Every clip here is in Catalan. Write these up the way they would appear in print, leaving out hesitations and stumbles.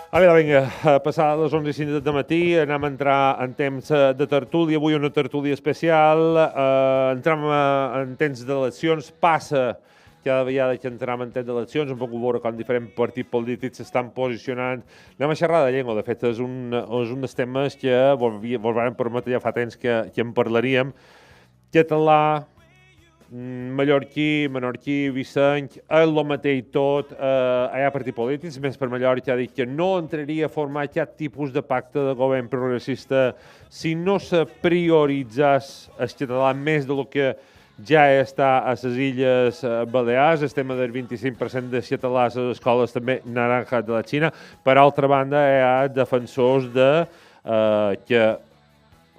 Vinga, passar les 11:05 de matí, anem a entrar en temps de tertúlia, avui una tertúlia especial, entrem en temps d'eleccions, passa cada vegada que entrem en temps d'eleccions, un poc veure com diferents partits polítics s'estan posicionant. Anem a xerrar de llengua, de fet és un dels temes que vos van permetre ja fa temps que en parlaríem. Català, mallorquí, menorquí, viceny, és el mateix tot, hi ha partits polítics, més per Mallorca ha dit que no entraria a formar cap tipus de pacte de govern progressista si no se prioritzés el català més del que ja està a les Illes Balears, el tema del 25% de català a les escoles també naranja de la Xina. Per altra banda, hi ha defensors de que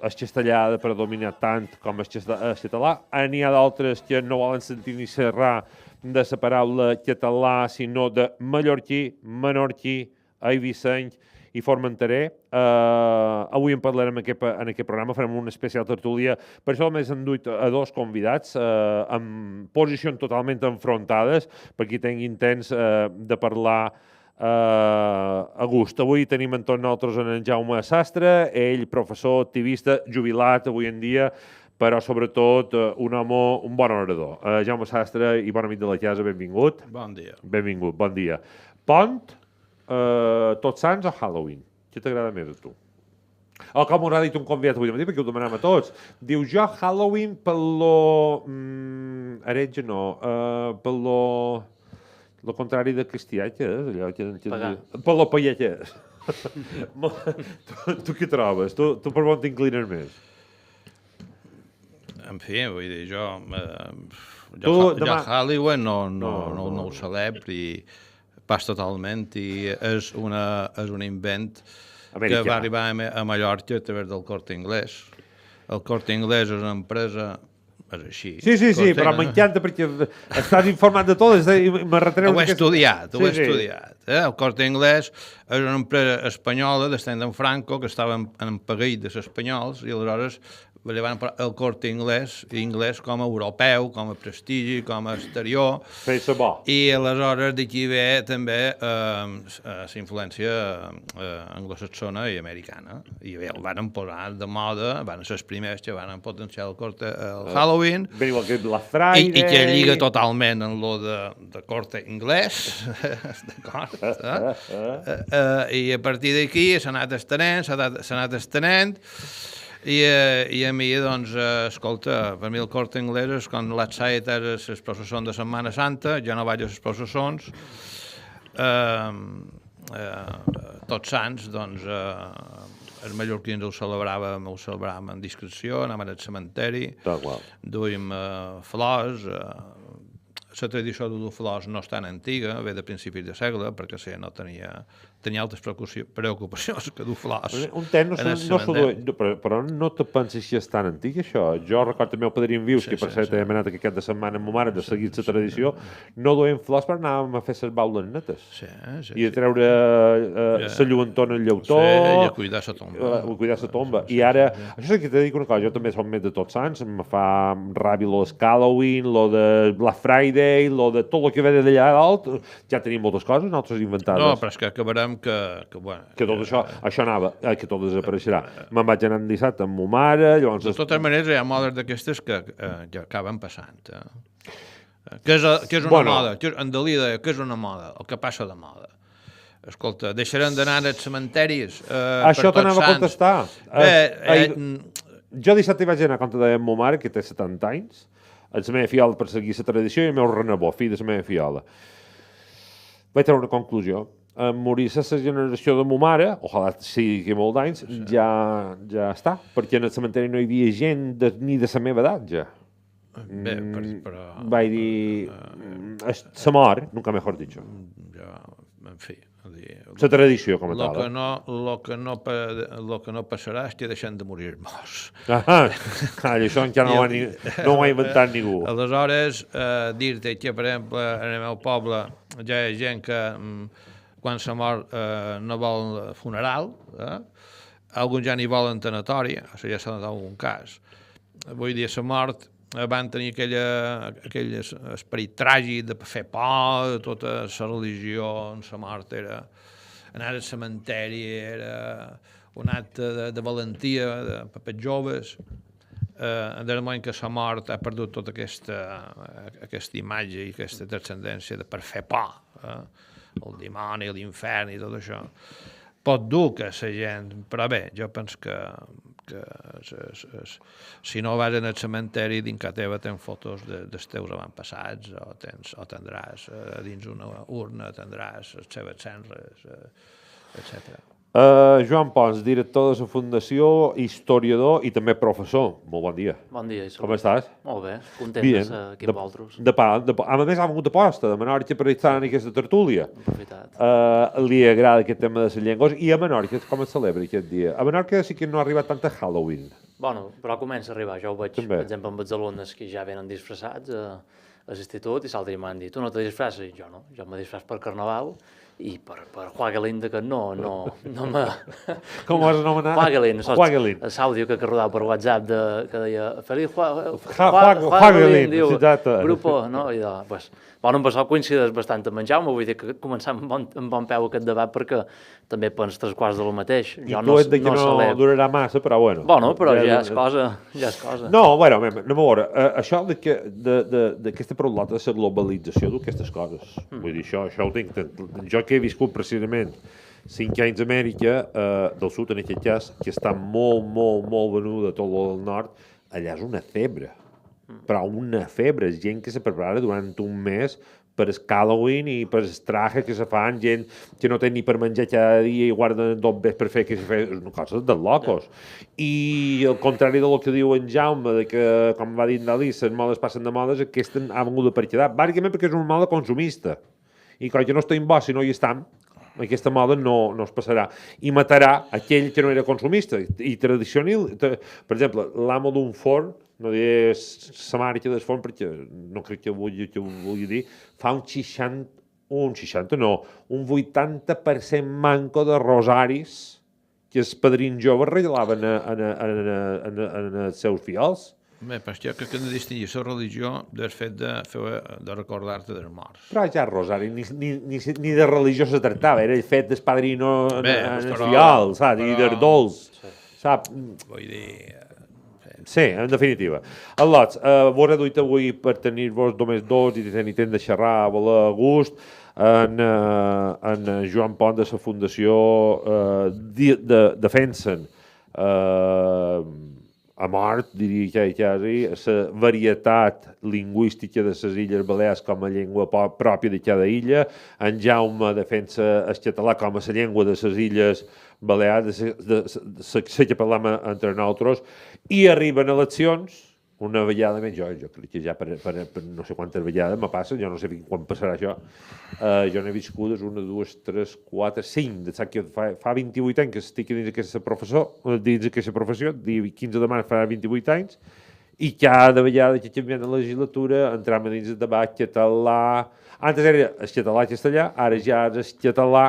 el castellà ha de predominar tant com el català. N'hi ha d'altres que no volen sentir ni xerrar de la paraula català, sinó de mallorquí, menorquí, eivisseny i formenterè. Avui en parlarem en aquest programa, farem una especial tertúlia. Per això només hem duit a dos convidats en posicions totalment enfrontades, perquè tinguin temps de parlar a gust. Avui tenim en tots nosaltres en Jaume Sastre, ell professor, activista, jubilat avui en dia, però sobretot un home, un bon orador. Jaume Sastre i bon amic de la casa, benvingut. Bon dia. Benvingut, bon dia. Pont, Tots Sants o Halloween? Què t'agrada més a tu? Com m'ho ha dit un convidat avui de matí, perquè ho demanem a tots. Diu, jo Halloween per lo... heretge no, per lo contrari de cristià, què és? Allò que per lo paià, què és? Tu què trobes? Tu per on t'inclines més? En fi, vull dir, jo Halloween no ho celebro i pas totalment, i és un invent que va arribar a Mallorca a través del Corte Inglés. El Corte Inglés és una empresa... És així. Sí, però m'encanta perquè estàs informant de tot. Ho he estudiat. El Corte Inglés és una empresa espanyola d'en Franco que estava en perill dels espanyols i aleshores van el Corte Inglés com a europeu, com a prestigi, com a exterior. Feia bo. I aleshores d'aquí ve també la influència anglosaxona i americana. I bé, el van posar de moda, van ser els primers que van potenciar el Halloween. Ben igual que la Friday. I que lliga totalment en lo de Corte Inglés, d'acord? I a partir d'aquí s'ha anat estenent, i a mi, doncs, escolta, per mi el Corte Inglés és com l'Atsait és les processons de Setmana Santa, jo no vaig a les processons. Tots Sants, doncs, els mallorquins ho celebràvem en discreció, anàvem al cementeri, duim flors. La tradició de dur flors no és tan antiga, ve de principis de segle, perquè no tenia altres preocupacions que dur flors. Un temps però no te penses si és tan antic, això? Jo recordo el meu padrí en vius, que per cert hem anat aquest cap de setmana amb ma mare de seguir la tradició, no duem flors per anàvem a fer les baules netes. I a treure la lluentona al llautó. I a cuidar la tomba. I ara, això sí que t'he dit una cosa, jo també som més de Tots Sants, em fa ràbia lo de Halloween, lo de Black Friday, lo de tot el que ve d'allà dalt, ja tenim moltes coses nosaltres inventades. No, però és que acabarem que tot això anava, que tot desapareixerà. Me'n vaig anar dissabte amb ma mare, llavors... De totes maneres, hi ha modes d'aquestes que acaben passant. Què és una moda? En Dalí deia, què és una moda? El que passa de moda. Escolta, deixarem d'anar als cementaris això t'anava a contestar. Jo dissabte vaig anar a compte de ma mare, que té 70 anys, la meva fiola per seguir la tradició i el meu renebó, fill de la meva fiola. Vaig treure una conclusió. Morir la generació de ma mare, ojalà sigui molt d'anys, ja està, perquè en el cementeri no hi havia gent ni de la meva edat, ja. Bé, però... Vaig dir... Se mor, nunca mejor dicho. En fi... La tradició, com a tal. Lo que no passarà és que deixem de morir morts. Això encara no ho ha inventat ningú. Aleshores, dir-te que, per exemple, en el meu poble ja hi ha gent que quan se mor no vol funeral, alguns ja n'hi volen tanatori, això ja s'ha notat algun cas. Vull dir, la mort van tenir aquell esperit tràgic de fer por, tota la religió, la mort anar al cementeri era un acte de valentia per joves. En el moment que s'ha mort ha perdut tota aquesta imatge i aquesta transcendència de per fer por, el dimoni, l'infern i tot això. Pot dur que la gent, però bé, jo penso que si no vas al cementeri dins casa teva tens fotos dels teus avantpassats o tindràs dins una urna tindràs les seves cendres, etc. Joan Pons, director de la Fundació, historiador i també professor. Molt bon dia. Bon dia. Com estàs? Molt bé, content de ser aquí amb vosaltres. A més, ha vingut de posta, de Menorca per estar en aquesta tertúlia. Aprofitat. Li agrada aquest tema de les llengües. I a Menorca, com es celebra aquest dia? A Menorca sí que no ha arribat tant a Halloween. Bueno, però comença a arribar. Jo ho veig, per exemple, amb els alumnes que ja venen disfressats a l'institut i l'altre m'han dit, tu no te disfresses? Jo no, jo me disfress per Carnaval i per Huagelin, que no me... Com ho has anomenat? Huagelin, Huagelin. l'àudio que rodava per WhatsApp que deia Feliz Huagelin, diu, exacte. grupo, no? I pues, bueno, amb això coincideix bastant amb en Jaume, vull dir que començam amb bon peu aquest debat perquè també pens 3/4 del mateix. I tu ets que no durarà massa, però bueno. Bueno, però ja és cosa. No, bueno, anem a veure. Això d'aquesta problemàtica de la globalització d'aquestes coses. Vull dir, això ho tinc. Jo que he viscut precisament 5 anys a Amèrica, del sud en aquest cas, que està molt venuda tot el nord, allà és una febre. Però una febre, gent que se prepara durant un mes per el Halloween i per el traje que se fan, gent que no té ni per menjar cada dia i guarden 2 vespres per fer que se fa coses de locos. I al contrari del que diu en Jaume, de que, com va dir en Dalí, les modes passen de modes, aquesta ha vingut per quedar, bàsicament perquè és una moda consumista. I quan que no estem bo, si no hi estem, aquesta moda no es passarà. I matarà aquell que no era consumista. I tradicional, per exemple, l'amo d'un forn, no diré la marca del forn perquè no crec que vulgui dir, fa un 80% manco de rosaris que els padrins joves regalaven en els seus fills. Bé, però jo crec que hem de distingir la religió del fet de recordar-te dels morts. Però ja el rosari ni de religió se tractava, era el fet del padrino en el fiol, saps? I del dolç, saps? Vull dir... Sí, en definitiva. Al·lots, vos he duit avui per tenir-vos només dos i tenir temps de xerrar a voler a gust en Joan Pont de la Fundació defensen a mort, diria quasi, la varietat lingüística de les Illes Balears com a llengua pròpia de cada illa. En Jaume defensa el català com a la llengua de les Illes Balears, la que parlem entre nosaltres, i arriben eleccions, una vegada més, jo crec que ja per no sé quantes vegades me passa, jo no sé quan passarà això, jo n'he viscut 1, 2, 3, 4, 5, sap que fa 28 anys que estic dins aquesta professió, 15 de març farà 28 anys, i cada vegada que canviem de legislatura entram dins el debat català, antes era el català i castellà, ara ja és el català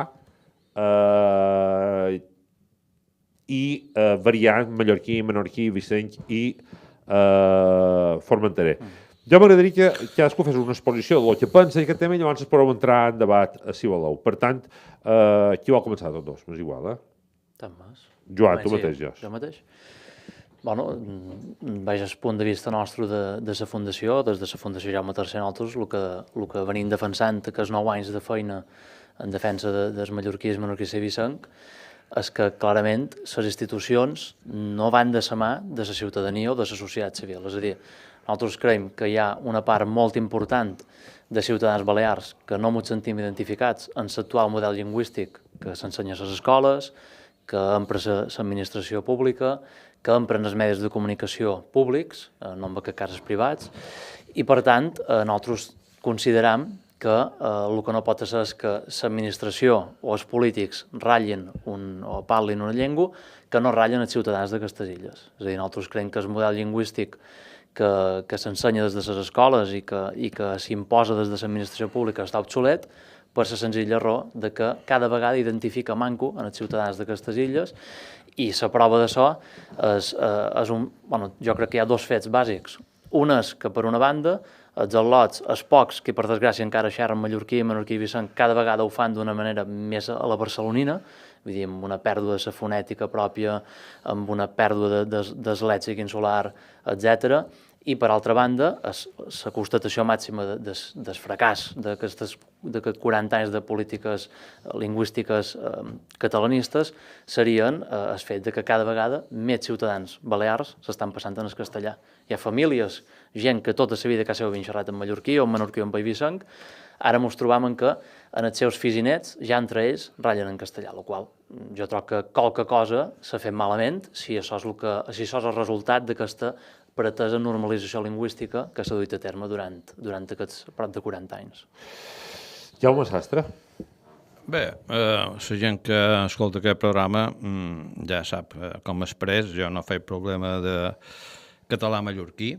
i variant mallorquí, menorquí, vicenç i formenterer. Jo m'agradaria que cadascú fes una exposició del que pensa i aquest tema i llavors es podeu entrar en debat si voleu. Per tant, qui vol començar tots dos? És igual, Joan, tu mateix, Jo mateix? Bueno, vaig al punt de vista nostre de la Fundació, des de la Fundació Jaume III, nosaltres el que venim defensant aquests 9 anys de feina en defensa del mallorquisme, menorquí i vicenc, és que clarament les institucions no van de la mà de la ciutadania o de la societat civil. És a dir, nosaltres creiem que hi ha una part molt important de ciutadans balears que no ens sentim identificats en l'actual model lingüístic que s'ensenya a les escoles, que empra l'administració pública, que empren els medis de comunicació públics, no en aquest cas els privats, i per tant nosaltres consideram que el que no pot ser és que l'administració o els polítics ratllin o parlin una llengua que no ratllen els ciutadans d'aquestes illes. És a dir, nosaltres creiem que el model lingüístic que s'ensenya des de les escoles i que s'imposa des de l'administració pública està obsolet per la senzilla raó de que cada vegada identifica manco en els ciutadans d'aquestes illes i la prova d'això és un... Bueno, jo crec que hi ha 2 fets bàsics. Un és que, per una banda, els al·lots, els pocs, que per desgràcia encara xerren mallorquí i vicenc, cada vegada ho fan d'una manera més a la barcelonina, vull dir, amb una pèrdua de la fonètica pròpia, amb una pèrdua del lèxic insular, etc. I, per altra banda, la constatació màxima del fracàs d'aquests 40 anys de polítiques lingüístiques catalanistes serien el fet que cada vegada més ciutadans balears s'estan passant en el castellà. Hi ha famílies, gent que tota la vida que havien xerrat en mallorquí o en menorquí o en païvicenc, ara ens trobam que en els seus fills i nets ja entre ells ratllen en castellà, la qual jo trobo que qualque cosa s'ha fet malament si això és el resultat d'aquesta pretesa normalització lingüística que s'ha duit a terme durant aquests prop de 40 anys. Jaume Sastre. Bé, la gent que escolta aquest programa ja sap com express, jo no faig problema de català-mallorquí.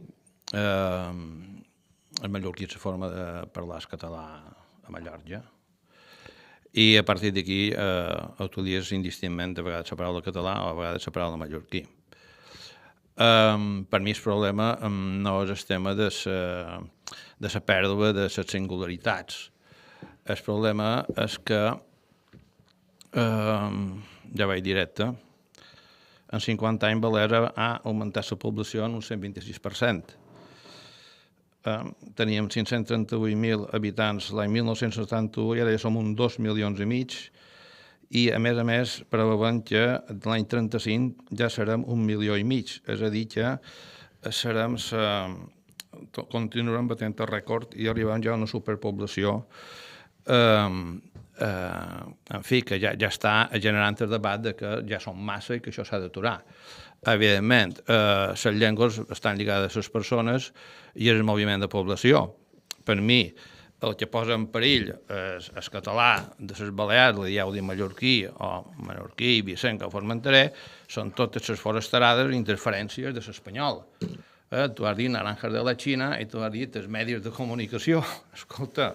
El mallorquí és la forma de parlar el català a Mallorca. I a partir d'aquí utilitzes indistintament de vegades la paraula català o a vegades la paraula mallorquí. Per mi el problema no és el tema de la pèrdua de les singularitats. El problema és que, ja vaig directe, en 50 anys Balears ha augmentat la població en un 126%. Teníem 538.000 habitants l'any 1971 i ara ja som uns 2,5 milions, i a més preveuen que l'any 35 ja serem 1,5 milions, és a dir que continuarem batent el rècord i arribem ja a una superpoblació en fi, que ja està generant el debat de que ja són massa i que això s'ha d'aturar. Evidentment, les llengües estan lligades a les persones i és el moviment de població. Per mi, el que posa en perill el català de les Balears, la dieu de mallorquí o menorquí, vicenc o formenterè, són totes les forasterades i interferències de l'espanyol. Tu has dit naranjas de la Xina i tu has dit els medis de comunicació. Escolta,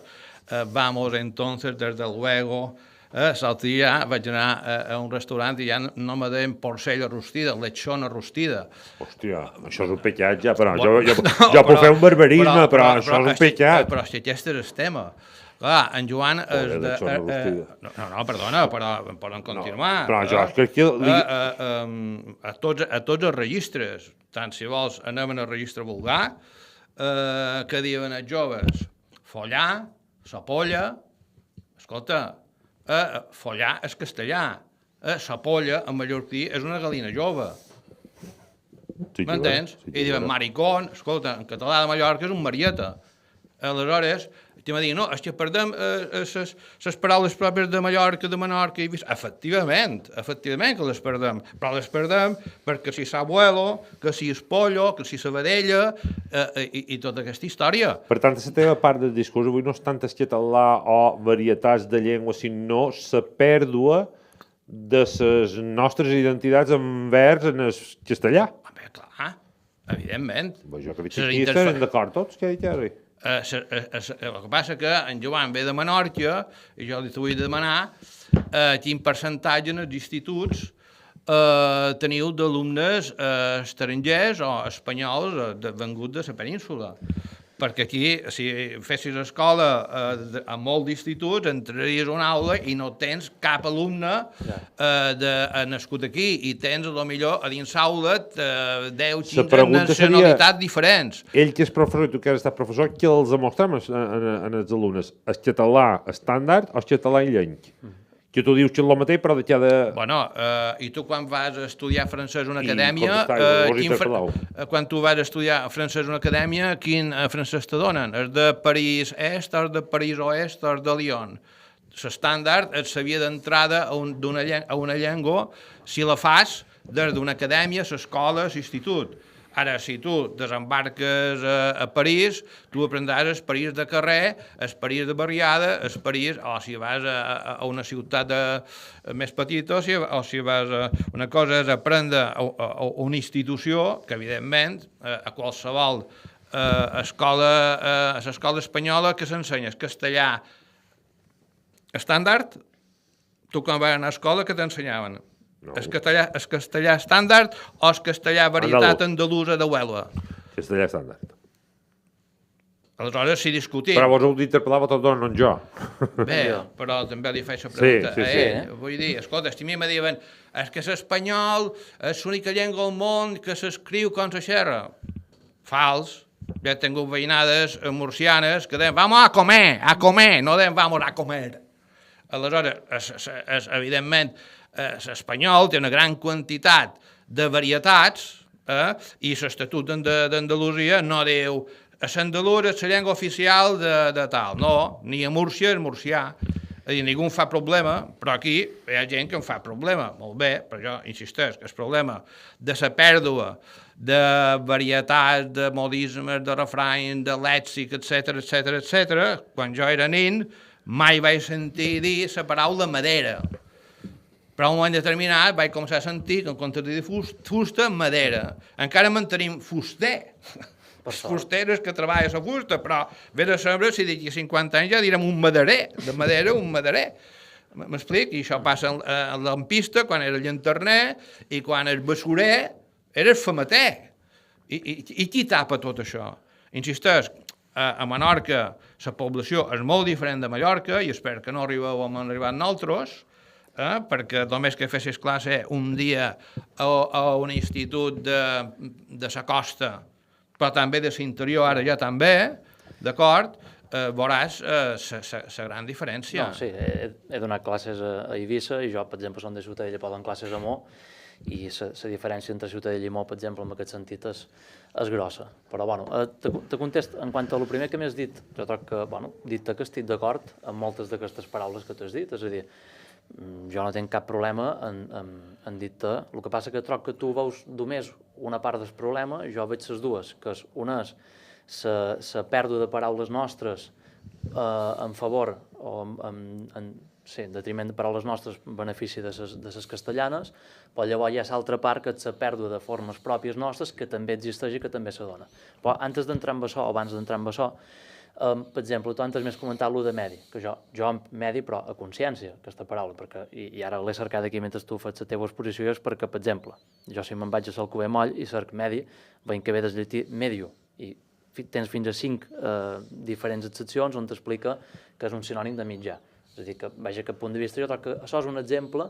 vamos entonces, desde luego, l'altre dia vaig anar a un restaurant i ja no me deien porcella rostida, lechona rostida. Hòstia, això és un pecat ja, però jo puc fer un barbarisme, però això és un pecat. Però si aquest és el tema. Clar, en Joan és de... No, perdona, però poden continuar. Però jo crec que... A tots els registres, tant si vols anem en el registre vulgar, que diuen els joves, follar, sa polla, escolta, follar és castellà, sa polla en mallorquí és una galina jove. M'entens? I diuen maricón, escolta, en català de Mallorca és un marieta. Aleshores, te me diuen, no, és que perdem les paraules pròpies de Mallorca, de Menorca i efectivament que les perdem, però les perdem perquè si s'abuelo, que si és pollo, que si sa vedella i tota aquesta història. Per tant, la teva part del discurs avui no és tant el català o varietats de llengua, sinó la pèrdua de les nostres identitats envers en el castellà. Home, clar, evidentment. Jo crec que aquí estarem d'acord tots, què ha dit ara? El que passa que en Joan ve de Menorca i jo li vull demanar quin percentatge en els instituts teniu d'alumnes estrangers o espanyols venguts de la península. Perquè aquí, si fessis escola a molts d'instituts, entraries a una aula i no tens cap alumne nascut aquí i tens, potser, a dins l'aula 10-15 nacionalitats diferents. Ell que és professor i tu que has estat professor, què els demostrem en els alumnes? El català estàndard o el català illenc? Que tu dius que és el mateix, però que ha de... Bueno, i tu quan vas a estudiar francès a una acadèmia, quan tu vas a estudiar francès a una acadèmia, quin francès te donen? És de París Est, és de París Oest, és de Lyon. L'estàndard és la via d'entrada a una llengua si la fas des d'una acadèmia, l'escola, l'institut. Ara, si tu desembarques a París, tu aprendràs el París de carrer, el París de barriada, el París, o si vas a una ciutat més petita, o si vas a... Una cosa és aprendre a una institució, que evidentment a qualsevol escola espanyola que s'ensenya el castellà estàndard, tu quan vas anar a escola que t'ensenyaven? No. El castellà estàndard o el castellà varietat andalusa de Huelva? Castellà estàndard. Aleshores, si discutim... Però vos heu d'interpel·lar vosaltres, no jo. Bé, però també li faig la pregunta Sí, a sí. ell. Vull dir, escolta, si a mi me diuen és que l'espanyol és l'única llengua al món que s'escriu com se xerra. Fals. Ja he tingut veïnades murcianes que deien vamos a comer, no deien vamos a comer. Aleshores, evidentment, l'espanyol té una gran quantitat de varietats i l'Estatut d'Andalusia no diu a l'andalús és la llengua oficial de tal. No, ni a Múrcia és murcià. És a dir, ningú fa problema, però aquí hi ha gent que en fa problema. Molt bé, però jo insisteix que el problema de la pèrdua de varietats, de modismes, de refrany, de lèxic, etc. Quan jo era nin, mai vaig sentir dir la paraula madera. Però a un moment determinat vaig començar a sentir que en comptes de dir fusta, madera. Encara mantenim fuster. Els fusteros que treballen la fusta, però vés a saber si d'aquí 50 anys ja direm un maderer, de madera un maderer. M'explic? I això passa a la lampista, quan era el llanterner, i quan el basurer era el famater. I qui tapa tot això? Insisteix, a Menorca la població és molt diferent de Mallorca i espero que no arribeu on hem arribat nosaltres, perquè només que fessis classe un dia a un institut de la costa, però també de l'interior, ara ja també, d'acord, veuràs la gran diferència. No, sí, he donat classes a Eivissa i jo, per exemple, som de Ciutadella, però dono classes a Mo, i la diferència entre Ciutadella i Mo, per exemple, en aquest sentit és grossa. Però, bueno, te contesto, en quant a lo primer que m'has dit, jo troc que, bueno, dit que estic d'acord amb moltes d'aquestes paraules que t'has dit, és a dir, jo no tinc cap problema en dir-te, el que passa que troc que tu veus només una part del problema, jo veig les dues, que una és la pèrdua de paraules nostres en favor o en detriment de paraules nostres en benefici de les castellanes, però llavors hi ha l'altra part que és la pèrdua de formes pròpies nostres que també existeix i que també se dona. Però abans d'entrar en això, per exemple, tu antes m'has comentat allò de medi, que jo amb medi, però a consciència, aquesta paraula, perquè, i ara l'he cercat aquí mentre tu fas la teva exposició, és perquè, per exemple, jo si me'n vaig a l'Alcover Moll i cerc medi, veiem que ve del llatí medio, i tens fins a 5 diferents excepcions on t'explica que és un sinònim de mitjà. És a dir, que, vaja, aquest punt de vista, jo trobo que això és un exemple,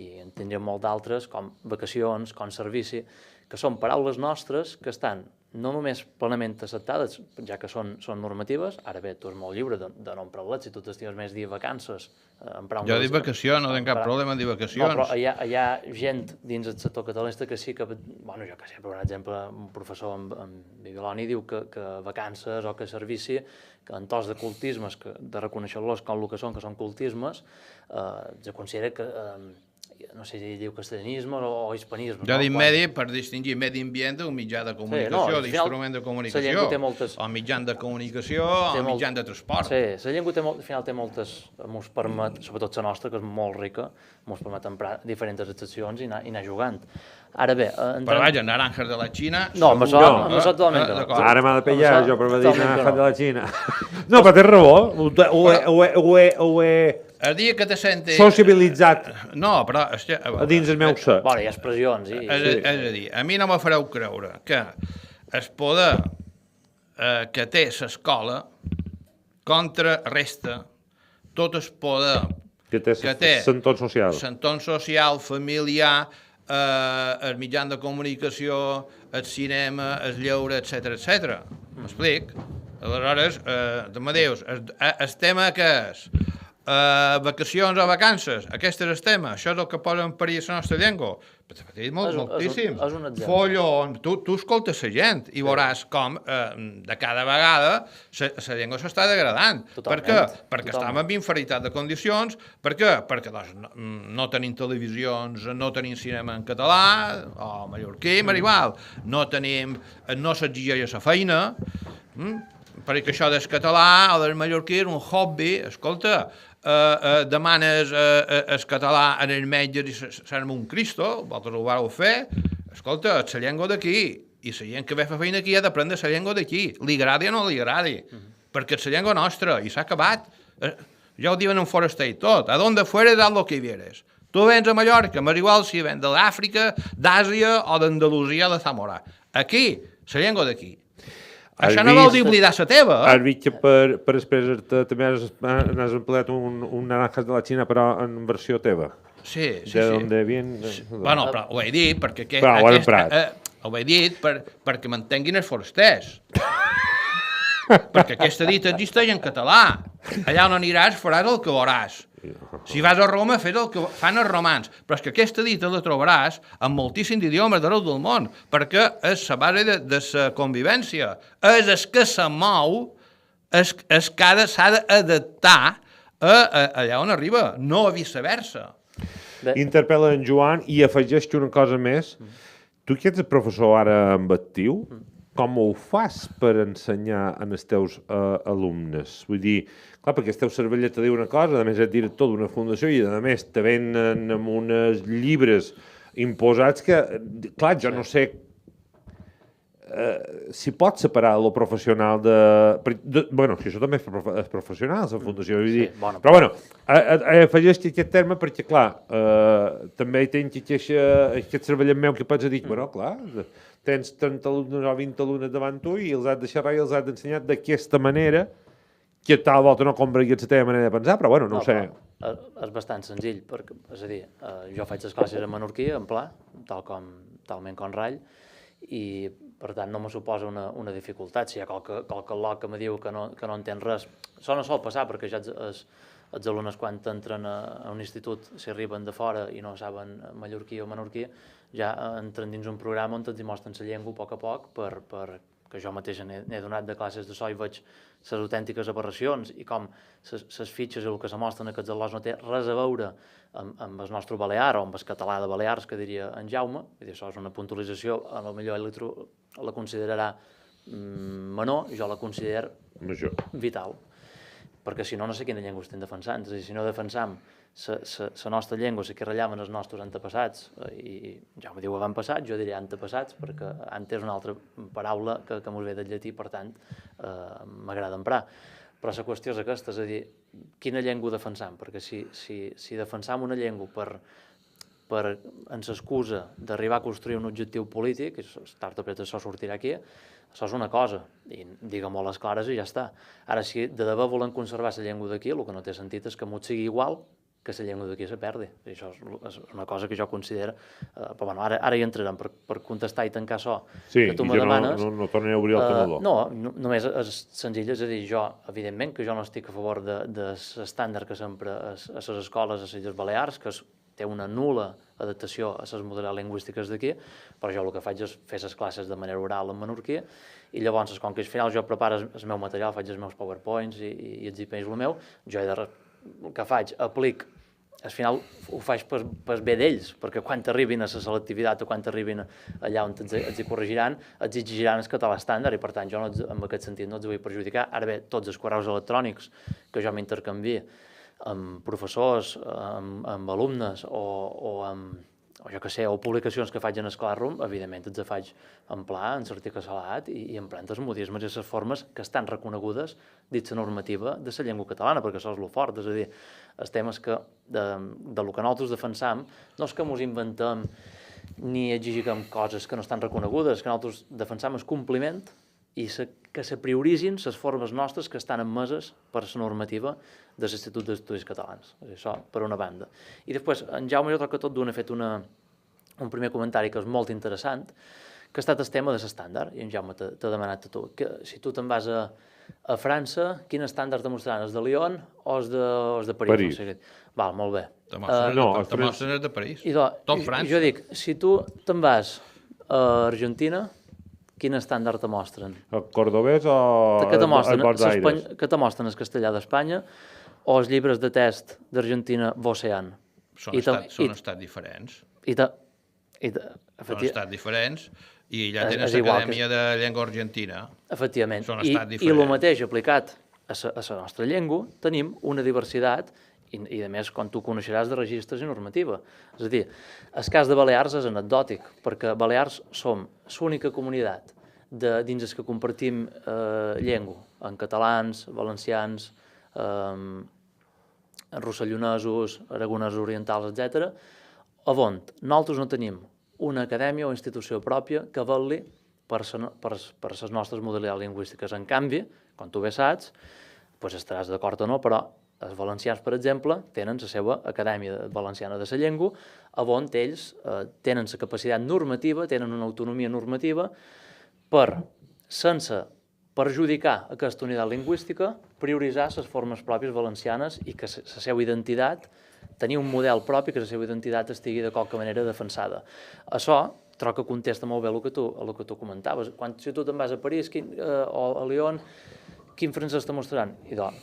i en tindríem molt d'altres, com vacacions, com servici, que són paraules nostres que estan no només plenament acceptades, ja que són normatives, ara bé, tu és molt lliure de no emprar-les, si tu t'estimes més dir vacances... Jo dic vacacions, no tinc cap problema en dir vacacions. No, però hi ha gent dins el sector catalanista que sí que, bueno, jo que sé, per exemple, un professor en Bibiloni diu que vacances o que servici, que en tos de cultismes, de reconèixer-los com el que són cultismes, ja considera que... no sé si diu castellanisme o hispanisme. Jo dic medi per distingir medi ambient d'un mitjà de comunicació, d'instrument de comunicació, o mitjà de comunicació, o mitjà de transport. Sí, la llengua al final té moltes, ens permet, sobretot la nostra, que és molt rica, ens permet emprar diferents excepcions i anar jugant. Ara bé... Però vaja, naranjas de la Xina... No, amb això totalment d'acord. Ara m'ha de pillar, jo per dir naranjas de la Xina. No, però tens raó, ho he el dia que te senti... sociabilitzat a dins el meu ser. Bueno, hi ha expressions. És a dir, a mi no me fareu creure que el poder que té l'escola contrarresta tot el poder que té l'entorn social. L'entorn social, familiar, el mitjà de comunicació, el cinema, el lleure, etc. M'explic? Aleshores, tu me dius, el tema que és vacacions o vacances, aquest és el tema, això és el que posa en perill la nostra llengua. Però t'he dit moltíssim. Follons, tu escoltes la gent i veuràs com de cada vegada la llengua s'està degradant. Per què? Perquè estem en inferioritat de condicions. Per què? Perquè no tenim televisions, no tenim cinema en català, o mallorquí, igual. No s'exigeix la feina, perquè això del català o del mallorquí és un hobby. Escolta, demanes el català en el metge i serem un Cristo, vosaltres ho vau fer, escolta, és la llengua d'aquí, i la gent que ve a fer feina aquí ha d'aprendre la llengua d'aquí, li agradi o no li agradi, perquè és la llengua nostra, i s'ha acabat. Ja ho diuen en Foraster i tot, a donde fueres haz lo que vieres. Tu vens a Mallorca, m'és igual si vens de l'Àfrica, d'Àsia o d'Andalusia, de Zamora. Aquí, la llengua d'aquí. Això no vol dir oblidar la teva. Has vist que per expressar-te també has empleat un naranjas de la Xina, però en versió teva. Sí. De donde viene... Bueno, però ho he dit perquè... Però ho he emprat. Ho he dit perquè m'entenguin els forasters. Perquè aquesta dita existeix en català. Allà on aniràs faràs el que veuràs. Si vas a Roma, fes el que fan els romans. Però és que aquesta dita la trobaràs en moltíssims idiomes d'arreu del món, perquè és la base de la convivència. És el que se mou, és que s'ha d'adaptar allà on arriba, no a viceversa. Interpel·la en Joan i afegeix una cosa més. Tu que ets el professor ara en actiu, com ho fas per ensenyar als teus alumnes? Vull dir, clar, perquè el teu cervell te diu una cosa, a més ets director d'una fundació i a més te venen amb uns llibres imposats que, clar, jo no sé si pots separar lo professional bueno, si això també és professional, la fundació, vull dir, però bueno, afegeix aquest terme perquè, clar, també tens aquest cervellet meu que pots dir, bueno, clar, tens 30 alumnes o 20 alumnes davant tu i els has de xerrar i els has d'ensenyar d'aquesta manera que tal volta no combregui la teva manera de pensar, però bueno, no ho sé. És bastant senzill, perquè, és a dir, jo faig les classes en menorquí, en pla, talment com rall, i per tant no me suposa una dificultat. Si hi ha qualque al·loc que me diu que no entén res, això no sol passar, perquè ja els alumnes quan entren a un institut, si arriben de fora i no saben mallorquí o menorquí, ja entren dins un programa on els mostren la llengua a poc, que jo mateix n'he donat de classes de so i veig les autèntiques aberracions i com les fitxes i el que se mostren a aquests al·locs no té res a veure amb el nostre balear o amb el català de Balears, que diria en Jaume. Això és una puntualització, potser ell la considerarà menor, jo la considero vital. Perquè si no, no sé quina llengua estem defensant. És a dir, si no defensam la nostra llengua, la que ratllaven els nostres antepassats, i ja me diu avantpassats, jo diré antepassats, perquè ante és una altra paraula que mos ve del llatí, per tant, m'agrada emprar. Però la qüestió és aquesta, és a dir, quina llengua defensam? Perquè si defensam una llengua en l'excusa d'arribar a construir un objectiu polític, i tard o d'hora això sortirà aquí, això és una cosa, i digue-m'ho a les clares i ja està. Ara, si de debò volem conservar la llengua d'aquí, el que no té sentit és que m'ho sigui igual que la llengua d'aquí se perdi. Això és una cosa que jo considero... Però bueno, ara hi entrarem per contestar i tancar això que tu me demanes. Sí, no tornaré a obrir el tenedor. No, només és senzill, és a dir, jo, evidentment, que jo no estic a favor de l'estàndard que sempre a les escoles a les Illes Balears, que té una nul·la adaptació a les modalitats lingüístiques d'aquí, però jo el que faig és fer les classes de manera oral en menorquí, i llavors, com que al final jo preparo el meu material, faig els meus PowerPoints i exhibeix el meu, jo el que faig, aplic, al final ho faig per bé d'ells, perquè quan arribin a la selectivitat o quan arribin allà on els hi corregiran, els exigiran el català estàndard, i per tant jo en aquest sentit no els vull perjudicar. Ara bé, tots els correus electrònics que jo m'intercanviï amb professors, amb alumnes o jo què sé, o publicacions que faig en el Classroom, evidentment els faig en pla, en l'article salat i emprant els modismes i les formes que estan reconegudes dins la normativa de la llengua catalana, perquè això és el fort, és a dir, els temes que del que nosaltres defensam no és que ens inventem ni exigim coses que no estan reconegudes, que nosaltres defensam el compliment i que se prioritzin les formes nostres que estan admeses per la normativa de l'Institut d'Estudis Catalans. Això, per una banda. I després, en Jaume, jo crec que tot d'un ha fet un primer comentari que és molt interessant, que ha estat el tema de l'estàndard, i en Jaume t'ha demanat a tu, que si tu te'n vas a França, quin estàndard te mostraran, els de Lyon o els de París? Val, molt bé. Te mostren els de París. Tot França. Jo dic, si tu te'n vas a Argentina, quin estàndard te mostren? El cordobès o el Buenos Aires? Que te mostren el castellà d'Espanya o els llibres de test d'Argentina Vocean? Són estats diferents. Són estats diferents i ja tenen l'Acadèmia de Llengua Argentina. Efectivament. Són estats diferents. I el mateix aplicat a la nostra llengua, tenim una diversitat i a més, quan tu coneixeràs de registres i normativa. És a dir, el cas de Balears és anecdòtic, perquè Balears som l'única comunitat dins els que compartim llengua, en catalans, valencians, rossellonesos, aragonesos orientals, etc., on nosaltres no tenim una acadèmia o institució pròpia que vetlli per les nostres modalitats lingüístiques. En canvi, com tu bé saps, doncs estaràs d'acord o no, però els valencians, per exemple, tenen la seva Acadèmia Valenciana de la Llengua, on ells tenen la capacitat normativa, tenen una autonomia normativa per, sense perjudicar aquesta unitat lingüística, prioritzar les formes pròpies valencianes i que la seva identitat, tenir un model propi, que la seva identitat estigui de qualque manera defensada. Això trobo que contesta molt bé el que tu comentaves. Si tu te'n vas a París o a Lyon, quin francès te mostraran? I doncs,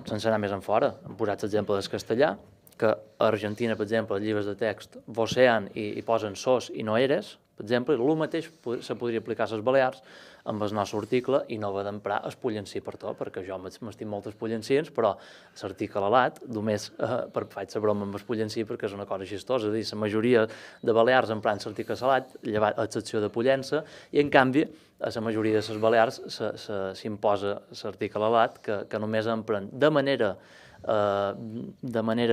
sense anar més en fora, hem posat l'exemple del castellà, que a Argentina, per exemple, els llibres de text vocean i posen sos i no eres, per exemple, el mateix se podria aplicar a les Balears amb el nostre article i no haver d'emprar espollencí per tot, perquè jo m'estim molt espollencins, però l'article alat, només faig la broma amb espollencí perquè és una cosa xistosa, és a dir, la majoria de Balears empren l'article salat, llevat a excepció de Pollença, i en canvi a la majoria de les Balears s'imposa l'article alat, que només empren de manera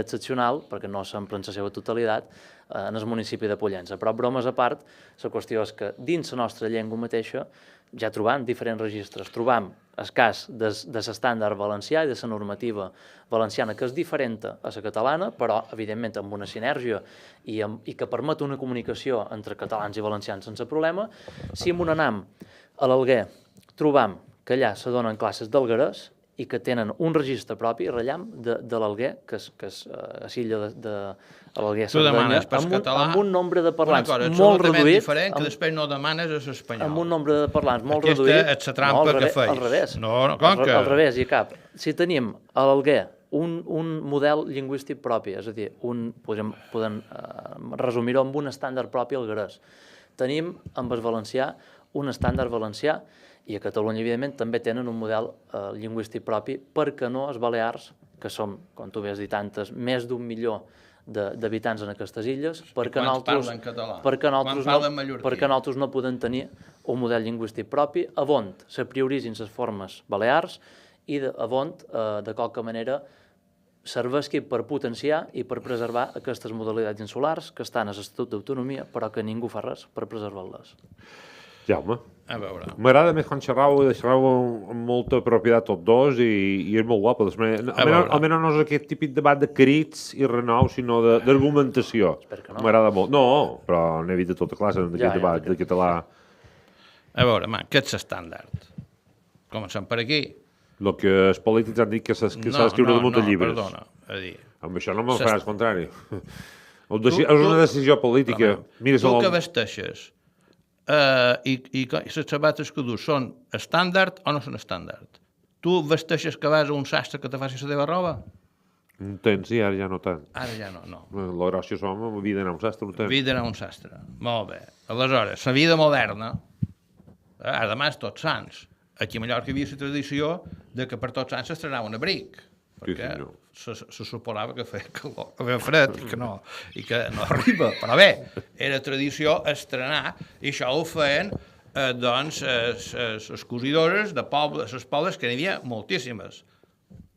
excepcional, perquè no s'empra en la seva totalitat, en el municipi de Pollença. Però bromes a part, la qüestió és que dins la nostra llengua mateixa ja trobam diferents registres. Trobam el cas de l'estàndard valencià i de la normativa valenciana, que és diferent a la catalana, però, evidentment, amb una sinergia i que permet una comunicació entre catalans i valencians sense problema. Si en un anam a l'Alguer trobam que allà se donen classes d'alguerès i que tenen un registre propi, Rellam, de l'Alguer, que és a l'illa de l'Alguer Cerdanya, amb un nombre de parlants molt reduït. Diferent, que després no demanes a l'espanyol. Amb un nombre de parlants molt reduït. Aquesta és la trampa que feis. Al revés. Al revés, i cap. Si tenim a l'Alguer un model lingüístic propi, és a dir, podem resumir-ho amb un estàndard propi alguerès. Tenim amb el valencià un estàndard valencià i a Catalunya, evidentment, també tenen un model lingüístic propi, perquè no els balears, que som, com tu bé has dit antes, més d'un milió d'habitants en aquestes illes, perquè nosaltres no podem tenir un model lingüístic propi, on se prioritzin les formes balears i on, de qualque manera, serveixi per potenciar i per preservar aquestes modalitats insulars que estan a l'Estatut d'Autonomia, però que ningú fa res per preservar-les. Jaume, a veure. M'agrada més quan xerrau amb molta propietat tots dos i és molt guapo. Almenys no és aquest típic debat de crits i renou, sinó d'argumentació. M'agrada molt. No, però n'he vist de tota classe d'aquest debat de català. A veure, què és l'estàndard? Comencem per aquí. El que els polítics han dit que s'ha d'escriure damunt de llibres. No, perdona. Amb això no me'n faràs contrari. És una decisió política. Tu que vesteixes i les sabates que dus són estàndard o no són estàndard? Tu vesteixes que vas a un sastre que te faci la teva roba? Un temps, sí, ara ja no tant. Ara ja no. La gràcia som, havia d'anar a un sastre un temps. Havia d'anar a un sastre, molt bé. Aleshores, la vida moderna, ara demà és Tots Sants. Aquí a Mallorca hi havia la tradició de que per Tots Sants s'estrenava un abric, perquè se suposava que feia calor, que feia fred i que no arriba. Però bé, era tradició estrenar, i això ho feien les cosidores de les pobles, que n'hi havia moltíssimes.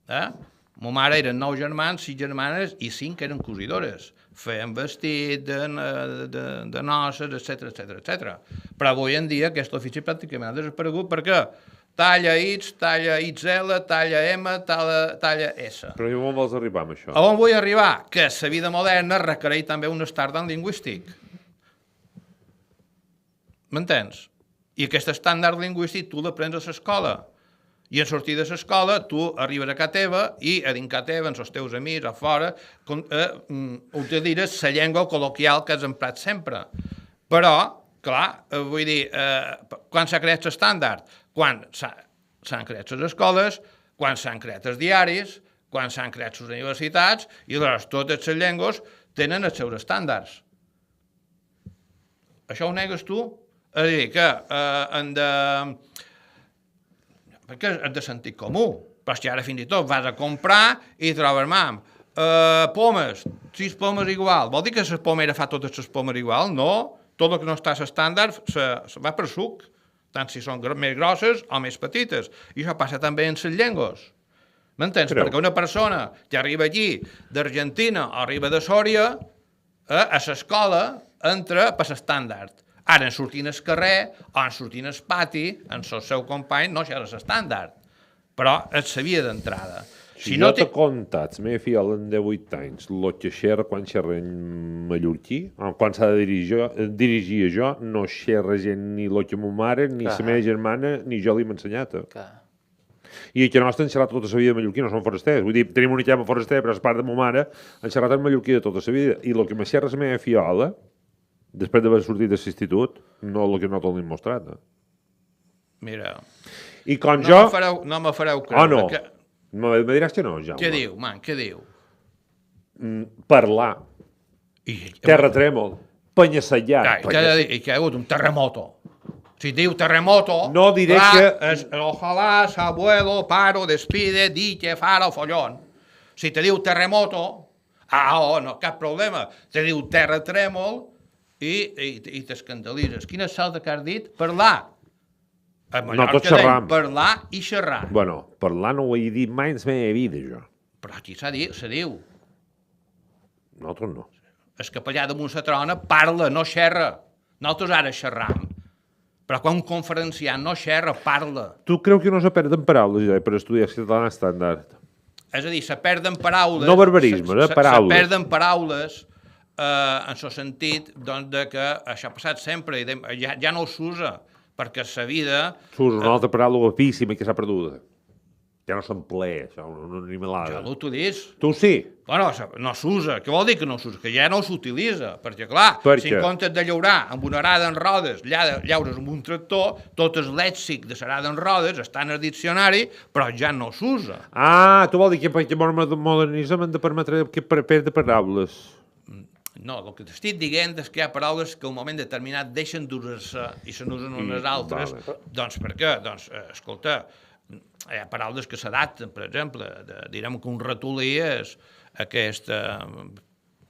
Ma mare eren 9 germans, 6 germanes i 5 eren cosidores. Feien vestit de noces, etc. Però avui en dia aquest ofici pràcticament ha desaparegut perquè talla X, talla XL, talla M, talla S. Però i on vols arribar amb això? On vull arribar? Que la vida moderna requereix també un estàndard lingüístic. M'entens? I aquest estàndard lingüístic tu l'aprens a l'escola. I en sortir de l'escola tu arribes a casa teva i a dins casa teva, amb els teus amics, a fora, utilitzes la llengua col·loquial que has emprat sempre. Però, clar, vull dir, quan s'ha creat l'estàndard? Quan s'han creat les escoles, quan s'han creat els diaris, quan s'han creat les universitats, i aleshores totes les llengües tenen els seus estàndards. Això ho negues tu? És a dir, que perquè és de sentit comú, però si ara fins i tot vas a comprar i trobes, pomes, 6 pomes igual. Vol dir que la pomera fa totes les pomes igual? No, tot el que no està a l'estàndard se va per suc, tant si són més grosses o més petites. I això passa també en les llengües. M'entens? Perquè una persona que arriba allí d'Argentina o arriba de Sòria, a l'escola entra per l'estàndard. Ara, en sortint al carrer o en sortint al pati, en el seu company, no xerres estàndard, però et sabia d'entrada. Si no t'he contat, la meva filla de 8 anys, el que xerra quan xerra en mallorquí, quan s'ha de dirigir a jo, no xerra gent ni el que ma mare, ni la meva germana, ni jo li hem ensenyat. I que nostre han xerrat tota la vida de mallorquí, no som forasters. Vull dir, tenim un llama foraster, però és part de ma mare, han xerrat en mallorquí de tota la vida. I el que me xerra la meva fiola, després d'haver sortit de l'institut, no el que no t'ho hem mostrat. Mira, I com jo... No me fareu creure. no? Me diràs que no, Jaume. Què diu, man, què diu? Parlar. Terratrèmol. Penya-sellar. I que ha hagut un terremoto. Si diu terremoto, no diré que... Ojalá, abuelo, paro, despide, dique, faro, follón. Si te diu terremoto, no, cap problema. Te diu terratrèmol i t'escandalitzes. Quina salta que has dit? Parlar. No, tot xerram. Parlar i xerrar. Bueno, parlar no ho he dit mai en la meva vida, jo. Però aquí se diu. Nosaltres no. El capellà de Montsetrona parla, no xerra. Nosaltres ara xerram. Però quan un conferenciant no xerra, parla. Tu creu que no se perden paraules ja, per estudiar català estàndard? És a dir, se perden paraules... No barbarismes, paraules. Se perden paraules en el sentit doncs, de que això ha passat sempre i ja no s'usa, perquè la vida... S'usa una altra paraula guapíssima que s'ha perduda. Ja no s'emplea, això, una animalada. Jo l'utilitzo. Tu sí? Bueno, no s'usa. Què vol dir que no s'usa? Que ja no s'utilitza. Perquè, clar, si en comptes de llaurar amb una arada en rodes, llaures amb un tractor, tot el lèxic de l'arada en rodes està en el diccionari, però ja no s'usa. Tu vol dir que perquè modernisme hem de permetre que perdre paraules. No, el que t'estic dient és que hi ha paraules que en un moment determinat deixen d'usar-se i se n'usen unes altres. Doncs per què? Doncs, escolta, hi ha paraules que s'adapten, per exemple, direm que un ratolí és aquest...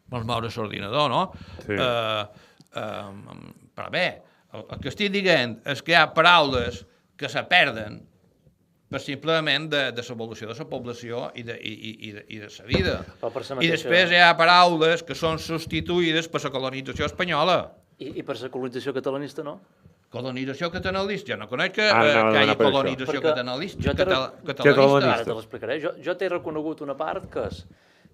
vols moure l'ordinador, no? Sí. Però bé, el que estic dient és que hi ha paraules que se perden per simplement de l'evolució de la població i de la vida. I després hi ha paraules que són substituïdes per la colonització espanyola. I per la colonització catalanista, no? Colonització catalanista. Jo no conec que hi hagi colonització catalanista. Ara te l'explicaré. Jo t'he reconegut una part que és,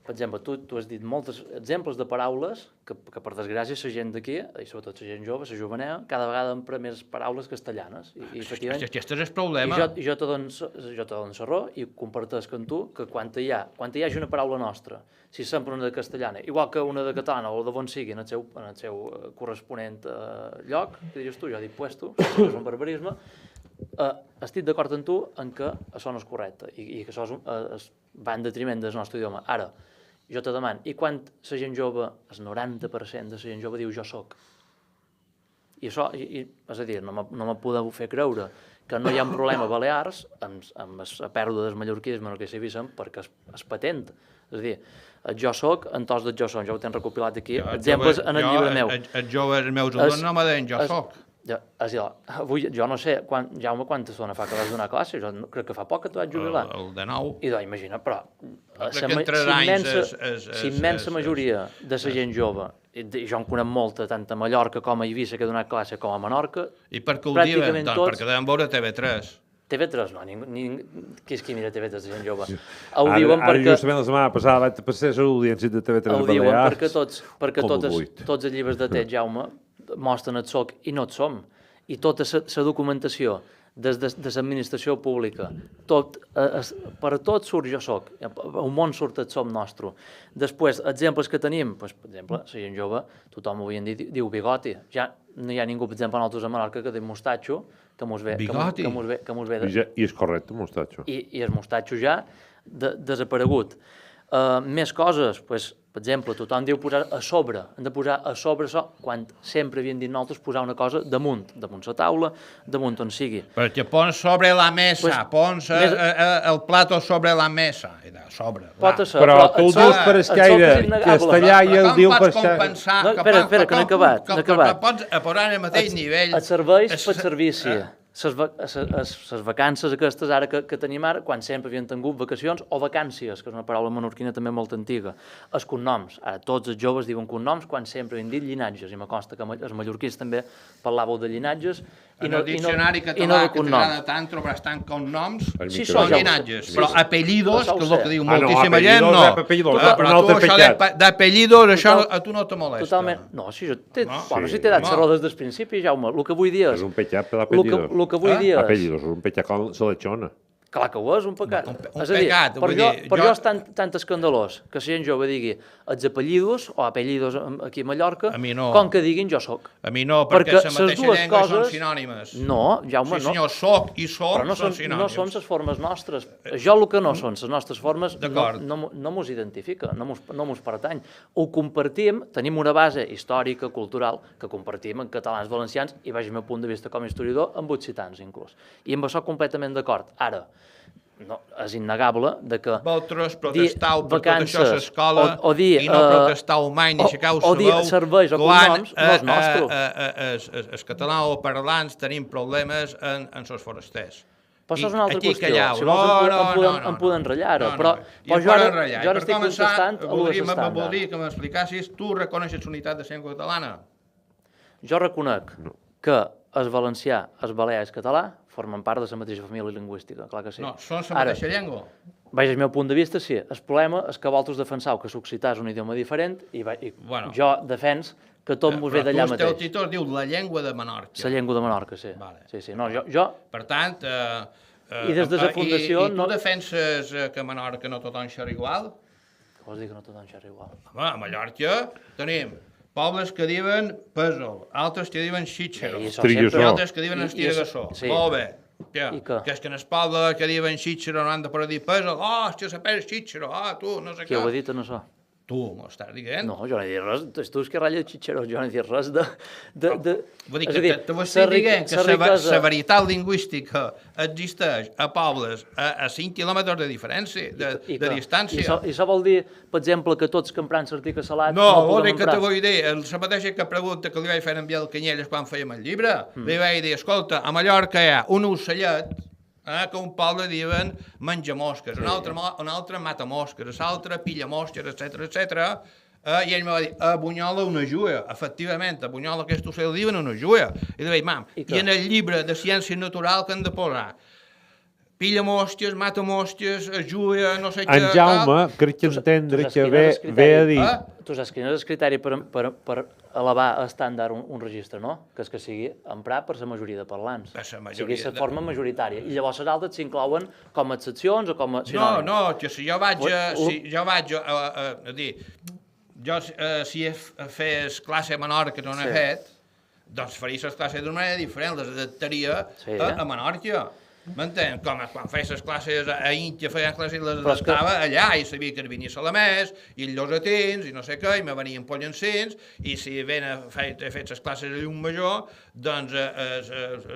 per exemple, tu has dit molts exemples de paraules que per desgràcia la gent d'aquí, i sobretot la gent jove, la jovenea, cada vegada empra més paraules castellanes. Aquest és el problema. I jo te dono la raó i comparteixo amb tu que quan hi hagi una paraula nostra, si sempre una de castellana, igual que una de catalana o de bon sigui en el seu corresponent lloc, que dius tu, jo dic puesto, que és un barbarisme, estic d'acord amb tu en que això no és correcte i que això va en detriment del nostre idioma. Ara, jo te demano, i quan la gent jove, el 90% de la gent jove diu jo soc? I això, és a dir, no me podeu fer creure que no hi ha un problema a Balears amb la pèrdua del mallorquisme, no que s'hi visen, perquè és patent. És a dir, el jo soc, en tos del jo som, jo ho tens recopilat aquí, exemples en el llibre meu. Els joves meus alumnes no me deien jo soc. És a dir, avui, jo no sé, Jaume, quanta estona fa que vas donar classe? Jo crec que fa poc que t'ho vaig jubilar. El de nou. I doncs, imagina, però la immensa majoria de la gent jove, i jo en conec molta, tant a Mallorca com a Eivissa, que he donat classe, com a Menorca, i per què ho diuen? Doncs perquè deuen veure TV3. TV3 no, qui és qui mira TV3 de gent jove? Ho diuen perquè... Ara justament la setmana passada vaig passar les audiències de TV3 Balears. Ho diuen perquè tots els llibres de text, Jaume, mostren el soc i no et som. I tota la documentació des de l'administració pública, per tot surt jo soc, un món surt el som nostre. Després, exemples que tenim, per exemple, la gent jove, tothom avui en dia diu bigoti. Ja no hi ha ningú, per exemple, nosaltres a Menorca que diu mostatxo, que mos ve... Bigoti? I és correcte, mostatxo. I el mostatxo ja desaparegut. Més coses, per exemple, tothom diu posar a sobre, hem de posar a sobre això, quan sempre havien dit nosaltres posar una cosa damunt la taula, damunt on sigui. Perquè pons sobre la mesa, pons el plato sobre la mesa, sobre. Però tu ho dius per escaire, castellà i el diu per escaire. Espera, que no he acabat. Com pots posar en el mateix nivell... Et serveix per servici. les vacances aquestes ara que tenim ara, quan sempre havien tingut vacacions, o vacàncies, que és una paraula menorquina també molt antiga. Els cognoms, ara tots els joves diuen cognoms quan sempre havien dit llinatges, i me consta que els mallorquins també parlàveu de llinatges. En el diccionari català que t'agrada tant trobaràs tant cognoms són llinatges, però apellidos, que és el que diu moltíssima gent, no. Però tu això d'apellidos, això a tu no te molesta. Totalment. No, si t'he dat la raó des del principi, Jaume, el que vull dir és... És un pecat per l'apellido. El que vull dir és... Apellidos, és un pecat com la lechona. Clar que ho és, un pecat. Un pecat, vull dir... Per jo és tan escandalós que la gent jove digui els apellidos, o apellidos aquí a Mallorca, com que diguin jo soc. A mi no, perquè la mateixa llengua són sinònimes. No, Jaume, no. Sí, senyor, soc i soc són sinònims. No són les formes nostres. Jo el que no són les nostres formes no mos identifica, no mos pertany. Ho compartim, tenim una base històrica, cultural, que compartim en catalans valencians, i vaig al meu punt de vista com a historiador, amb occitans inclús. I amb això completament d'acord. Ara, no, és innegable de que... Vosaltres protestau per tot això a l'escola i no protestau mai ni aixecau o dir serveis o cognoms no és nostre. Els catalans o parlants tenim problemes en els forasters. Però això és una altra qüestió. Si vols em podem ratllar ara. Però jo ara estic contestant a l'ús estàndard. Voldria que m'explicassis, tu reconeixes l'unitat de llengua catalana? Jo reconec que el valencià, el balear i el català formen part de la mateixa família lingüística, clar que sí. No, són la mateixa llengua. Vaig al meu punt de vista, sí. El problema és que vosaltres defenseu que l'occità és un idioma diferent i jo defens que tot m'ho ve d'allà mateix. Però tu, el teu títol diu la llengua de Menorca. La llengua de Menorca, sí. Sí. No, per tant, i des de la fundació... I tu defenses que a Menorca no tothom xerra igual? Què vols dir que no tothom xerra igual? Home, a Mallorca tenim pobles que diuen pèsol, altres que diuen xitxero, i altres que diuen estiragassó. Molt bé. Que és que en el poble que diuen xitxero no han de poder dir pèsol. Oh, és que sapés xitxero, tu, no sé què. Qui ho ha dit en això? Tu m'ho estàs dient? No, jo no he dit res. Tu és que ratlla de xitxero, jo no he dit res de... Vull dir que te ho estic dient que la varietat lingüística existeix a pobles a 5 quilòmetres de diferència, de distància. I això vol dir, per exemple, que tots que empren l'article salat no podem emprar? No, que te vull dir, la mateixa pregunta que li vaig fer a en Biel Canyelles quan fèiem el llibre, li vaig dir, escolta, a Mallorca hi ha un ocellet que un poble diuen menja mosques, un altre mata mosques, l'altre pilla mosques, etc. I ell me va dir, a Bunyola una juia. Efectivament, a Bunyola aquest ocell diuen una juia. I li vaig dir, mam, i en el llibre de ciència natural que han de posar pilla mosques, mata mosques, juia, no sé què... En Jaume, crec que entendre que ve a dir... Tu saps quin és el criteri per elevar estàndard un registre, no? Que és que sigui emprat per la majoria de parlants. Sigui la forma majoritària. I llavors les altres s'inclouen com a excepcions o com a sinònims. No, que si jo vaig a dir... Jo, si fes classe a Menorca, no n'he fet, doncs faria les classes d'una manera diferent, les adaptaria a Menorca. M'entens? Com quan feies les classes a Íntia, feien classes i les adaptava allà, i sabia que venia Salamès, i els Llosatins, i no sé què, i me venien Pollancins, i si he fet les classes a Llumajor, doncs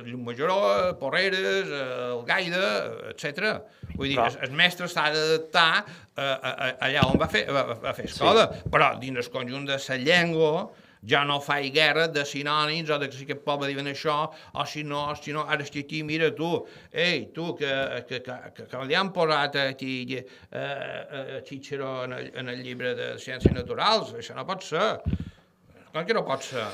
Llumajoró, Porreres, el Gaida, etc. Vull dir, el mestre s'ha d'adaptar allà on va fer escola, però dins el conjunt de la llengua ja no faig guerra de sinònims o de que si aquest poble diuen això, o si no, ara és que aquí, mira tu, ei, tu, que li han posat aquí Xitxero en el llibre de Ciències Naturals, això no pot ser. Com que no pot ser?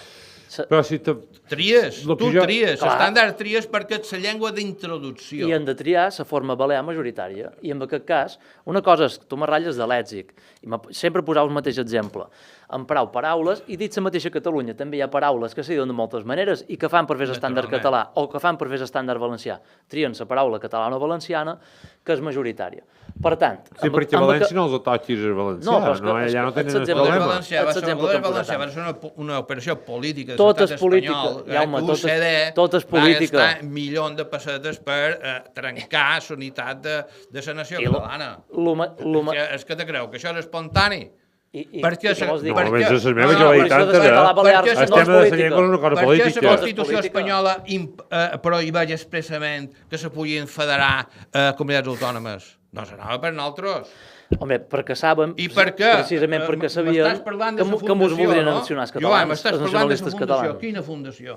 Però si tries, tu tries, l'estàndard tries perquè és la llengua d'introducció. I hem de triar la forma balear majoritària. I en aquest cas, una cosa és que tu me ratlles de lèxic, i sempre posau el mateix exemple, emprau paraules, i dit la mateixa Catalunya, també hi ha paraules que se diuen de moltes maneres i que fan per fer l'estàndard català o que fan per fer l'estàndard valencià. Trien la paraula catalana o valenciana, que és majoritària. Per tant... Sí, perquè a València no els atotxis el valencià, ja no tenen el problema. Valencià va ser una operació política de l'estat espanyol, tot és política. Va gastar milions de pessetes per trencar la unitat de la nació catalana. És que te creu que això és espontani? Perquè no, almenys és la meva jovalitat, el tema de la llengua és una cosa política. Perquè la Constitució espanyola prohibeix expressament que se puguin federar comunitats autònomes. No s'anava per nosaltres. Home, perquè saben, precisament perquè sabien, que mos voldrien anexionar els catalans, els nacionalistes catalans. Quina fundació?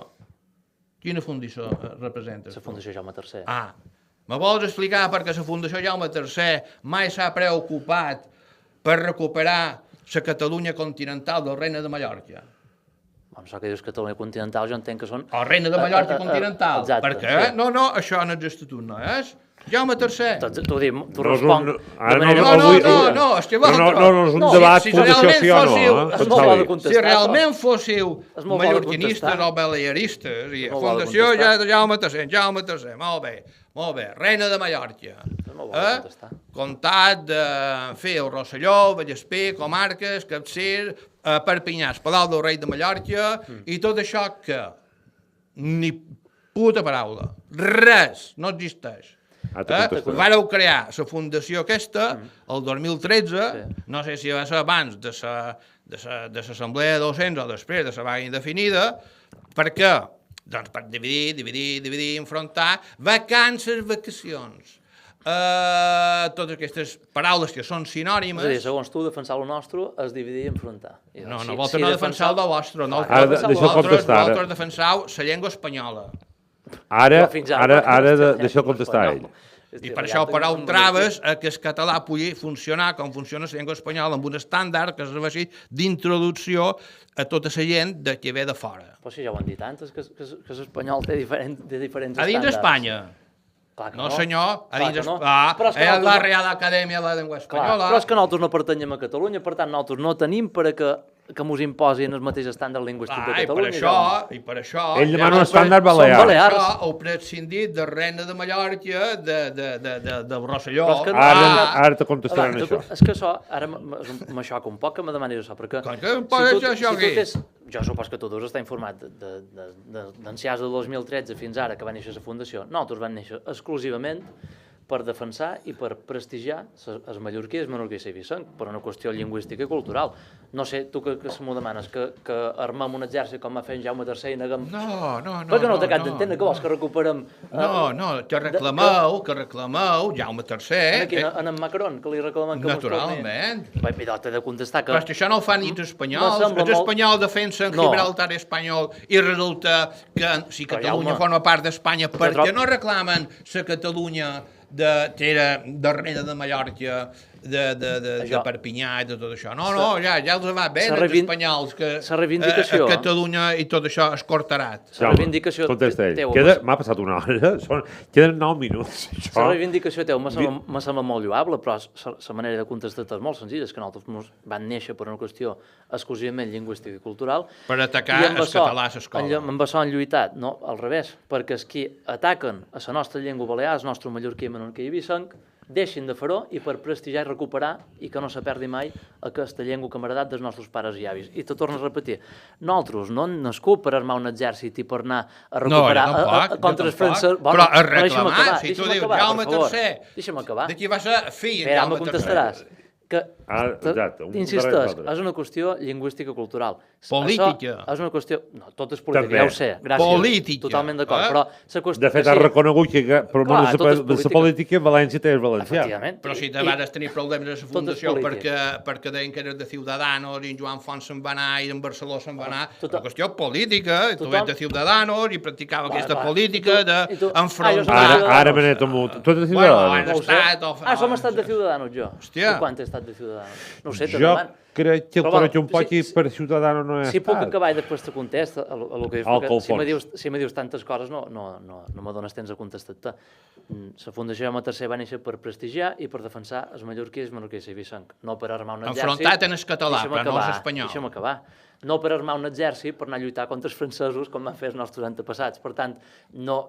Quina fundació representa? La Fundació Jaume III. Ah, me vols explicar per què la Fundació Jaume III mai s'ha preocupat per recuperar la Catalunya continental del Regne de Mallorca? Amb això que dius Catalunya continental, jo entenc que són... El Regne de Mallorca continental. Exacte, Per què? sí. No, això no és estatut, no és? Jaume III. Tu responc de manera... No, és que vosaltres... No, és un debat fundació sí o no. És molt bo de contestar. Si realment fóssiu És molt bo de mallorquinistes contestar. o balearistes, i És molt bo de Fundació contestar. Jaume III, molt bé, Reina de Mallorca. molt bo de contestar. Comtat de el Rosselló, Vallespir, Comarques, Capcir, Perpinyà, Palau del Rei de Mallorca, i tot això que ni puta paraula, res, no existeix. Vareu crear la fundació aquesta el 2013, no sé si va ser abans de l'assemblea de docents o després de la vaga indefinida, perquè, doncs per dividir, enfrontar, vacances, vacacions. Totes aquestes paraules que són sinònimes... És a dir, segons tu, defensar el nostre és dividir i enfrontar. No, vosaltres no defensar el del vostre, no. Vosaltres defensau la llengua espanyola. Ara deixa contestar ell. I per això parau traves a que el català pugui funcionar com funciona la llengua espanyola amb un estàndard que serveixi d'introducció a tota la gent que ve de fora. Però si ja ho han dit antes, que l'espanyol té diferents estàndards. A dins d'Espanya. No, senyor, a dins d'Espanya. És la Real Acadèmia de la Llengua Espanyola. Però és que nosaltres no pertanyem a Catalunya, per tant, nosaltres no tenim per a que mos imposin el mateix estàndard lingüístic de Catalunya. I per això... Ell demana un estàndard balear. Per això heu prescindit del Regne de Mallorca, del Rosselló. Ara te contestaran això. És que això, ara me xoca un poc que me demanis això, perquè... Jo supos que tu deus estar informat d'enciats de 2013 fins ara que va néixer la Fundació. Nosaltres van néixer exclusivament per defensar i per prestigiar els mallorquins, menorquins i eivissencs, per una qüestió lingüística i cultural. No sé, tu que m'ho demanes, que armem un exèrcit com va fer en Jaume III i neguem... No. Perquè no t'acabes d'entendre, que vols que recuperem... No, que reclameu Jaume III... En en Macron, que li reclamem que mos torni... Naturalment. Però t'he de contestar que... Però això no ho fan els espanyols. Els espanyols defensen Gibraltar espanyol i resulta que si Catalunya forma part d'Espanya, per què no reclamen la Catalunya que era del Regne de Mallorca, de Perpinyà i de tot això? No, ja els va bé els espanyols que a Catalunya i tot això és cortarat. La reivindicació teva... M'ha passat una hora, queden 9 minuts. La reivindicació teva me sembla molt lloable, però la manera de contestar és molt senzilla, és que nosaltres van néixer per una qüestió exclusivament lingüística i cultural. Per atacar el català a l'escola. Amb això han lluitat, no, al revés, perquè els qui ataquen a la nostra llengua balear, el nostre mallorquí, menorquí i eivissenc, deixin de fer-ho i per prestigiar i recuperar i que no se perdi mai aquesta llengua que hem heredat dels nostres pares i avis. I te torno a repetir, nosaltres no hem nascut per armar un exèrcit i per anar a recuperar contra els francesos... Però a reclamar, si tu dius Jaume III, deixa'm acabar. de qui va ser fill Jaume III. Jaume contestaràs que, insisteix, és una qüestió lingüística i cultural. Política. És una qüestió... No, tot és política, ja ho sé, gràcies. Política. Totalment d'acord, però... De fet, ha reconegut que per la política València té el valencià. Però si te vas tenir problemes a la Fundació perquè deien que eres de Ciudadanos i en Joan Font se'n va anar i en Barceló se'n va anar. Una qüestió política, tu ets de Ciudadanos i practicava aquesta política d'enfrontar... Ara me n'he tomut. Tu ets de Ciudadanos? Som estat de Ciudadanos, jo. Hòstia. Quan he estat de Ciudadanos? No ho sé, te jo demano. Crec que un poc per Ciudadanos no he estat. Si puc acabar i després te contesta el que dius, perquè si me dius tantes coses no me dones temps a contestar-te. La Fundació Jaume III va néixer per prestigiar i per defensar els mallorquins, menorquins i eivissencs, no per armar un exèrcit... Enfrontat en el català, però no en l'espanyol. Deixa'm acabar. No per armar un exèrcit per anar a lluitar contra els francesos com van fer els nostres antepassats. Per tant, no...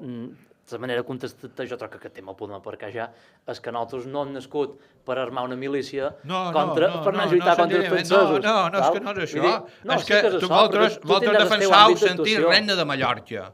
La manera de contestar-te, jo trobo que aquest tema el podem aparcar ja, és que nosaltres no hem nascut per armar una milícia per anar a lluitar contra els francesos. No, és que no és això. És que vosaltres defensau sentir Regne de Mallorca.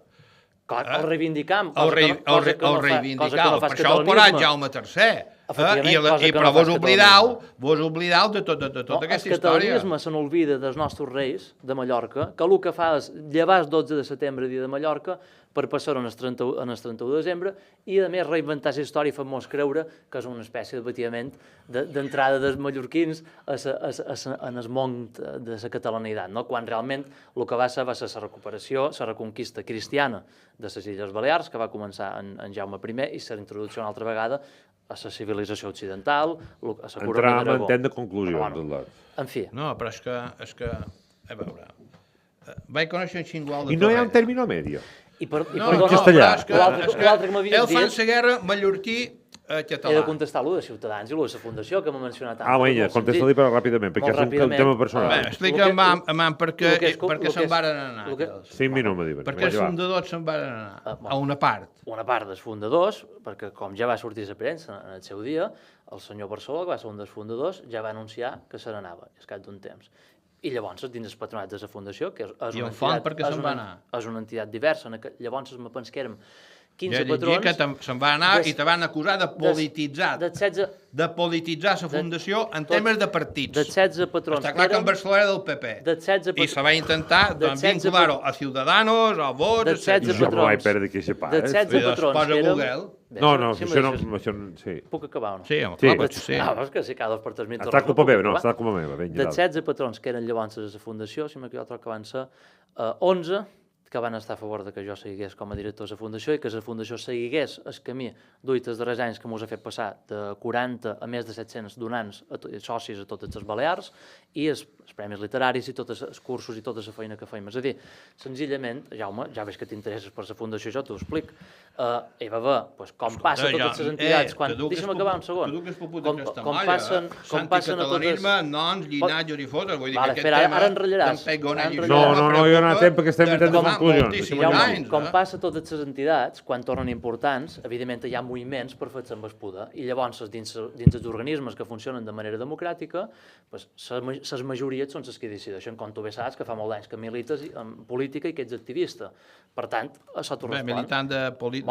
El reivindicam. El reivindicau. Per això el parat Jaume III. Però vos oblidau de tota aquesta història. El catalanisme se n'olvida dels nostres reis de Mallorca, que el que fa és llevar el 12 de setembre, dia de Mallorca, per passar en el 31 de desembre, i a més reinventar la història i fer-nos creure que és una espècie de batiment d'entrada dels mallorquins en el món de la catalanitat, no? Quan realment el que va ser la recuperació, la reconquista cristiana de les Illes Balears, que va començar en Jaume I, i la introducció una altra vegada a la civilització occidental, a la corona d'Aragó. Entràvem en conclusions. En fi. No, però és que a veure, vaig conèixer un xingual de I no hi ha un término medio. Castellà. Ell fa la guerra mallorquí català. He de contestar l'ho de Ciutadans i l'ho de la Fundació, que m'ha mencionat Ah, vinga, contesta-li però ràpidament, perquè és un tema personal. Explica'm, per què se'n varen anar. 5 minuts, m'ha dit. Per què els fundadors se'n varen anar? A una part. Una part dels fundadors, perquè com ja va sortir a la premsa en el seu dia, el senyor Barceló, que va ser un dels fundadors, ja va anunciar que se n'anava, al cap d'un temps. I llavors, dins el patronat de la Fundació, que és una entitat diversa, llavors me penso que érem 15 patrons... Ja que se'n va anar i te van acusar de polititzar. De polititzar la Fundació en temes de partits. De 16 patrons... Està clar que en Barcelona era del PP. I se va intentar vincular-ho a Ciudadanos, a Vox... Jo no vaig perdre aquesta part. De 16 patrons que érem... No, això no... Puc acabar o no? Sí, clar, sí. És que si cada 2 per 3 minuts... Està culpa meva, no, està culpa meva. De 16 patrons que eren llavors a la Fundació, si m'equivoco, que van ser 11 que van estar a favor de que jo seguigués com a director de la Fundació i que la Fundació seguigués el camí d'uits darrers anys que mos ha fet passar de 40 a més de 700 donants socis a totes les Balears i els premis literaris i tots els cursos i tota la feina que feim. És a dir, senzillament, Jaume, ja veig que t'interesses per la Fundació, jo t'ho explic, hi va haver, com passa a totes les entitats, deixa'm acabar un segon, com passen a totes... Noms, llinatges i fotos, vull dir que aquest tema... Ara enratllaràs. No, hi ha temps perquè estem intentant conclusions. Com passa a totes les entitats, quan tornen importants, evidentment hi ha moviments per fer-se amb el poder, i llavors dins els organismes que funcionen de manera democràtica, les majories són les que decideixen, com tu bé saps, que fa molt d'anys que milites en política i que ets activista. Per tant, això t'ho respon. Militant de partit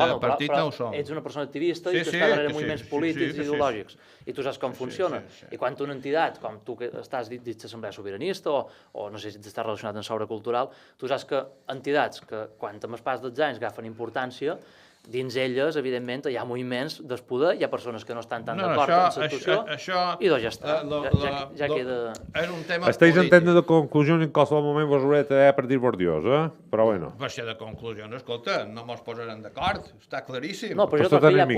no ho som. Ets una persona activista i que està darrere moviments polítics i ideològics. I tu saps com funciona. I quan una entitat, com tu que estàs dins l'Assemblea Sobiranista o no sé si estàs relacionat amb l'obra cultural, tu saps que entitats que quan amb el pas dels anys agafen importància, dins elles, evidentment, hi ha moviments del poder, hi ha persones que no estan tan d'acord amb la situació, i doncs ja està. Ja queda... Estáis entenent de conclusions en qualsevol moment vos hauré de per dir-vos dios, però bueno. Va ser de conclusions, escolta, no mos posaran d'acord, està claríssim. No, però jo crec que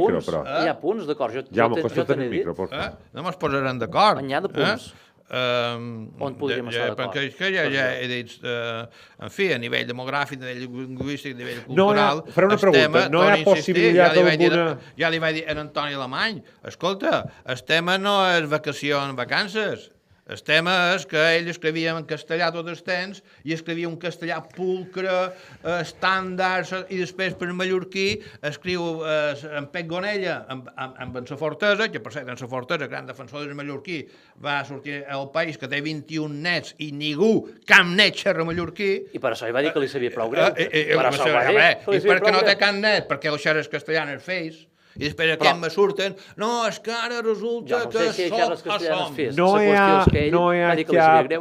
hi ha punts d'acord, jo t'he dit. No mos posaran d'acord. N'hi ha de punts. On podríem estar d'acord? Perquè ja he dit, en fi, a nivell demogràfic, a nivell lingüístic, a nivell cultural... Faré una pregunta, no hi ha possibilitat d'alguna... Ja li vaig dir a Antoni Alemany, escolta, el tema no és vacances, el tema és que ell escrivia en castellà tot el temps i escrivia un castellà pulcre, estàndard, i després per mallorquí escriu en Pep Gonella amb en Safortesa, que per cert, en Safortesa, gran defensor del mallorquí, va sortir al país que té 21 nets i ningú, cap net xerra mallorquí. I per això ell va dir que li sabia prou greu. I per què no té cap net? Perquè el xerres castellà en el Face. I després aquest me surten, no, és que ara resulta que som. No hi ha cap,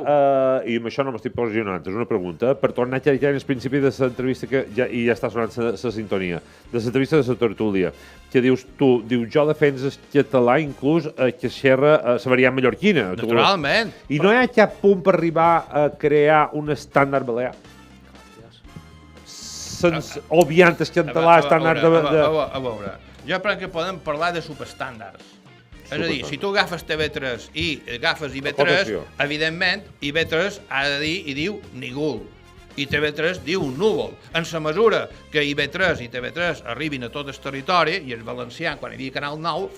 i amb això no m'estic posicionant, és una pregunta, per tornar ja en el principi de l'entrevista, i ja està sonant la sintonia, de l'entrevista de la tertúlia, que dius tu, jo defenses català inclús que xerra la variant mallorquina. Naturalment. I no hi ha cap punt per arribar a crear un estàndard balear? Obviant el català estàndard de... A veure, jo crec que podem parlar de subestàndards. És a dir, si tu agafes TV3 i agafes IB3, evidentment, IB3 ha de dir i diu Nigul. I TV3 diu núvol. En la mesura que IB3 i TV3 arribin a tot el territori, i el valencià, quan hi havia Canal 9,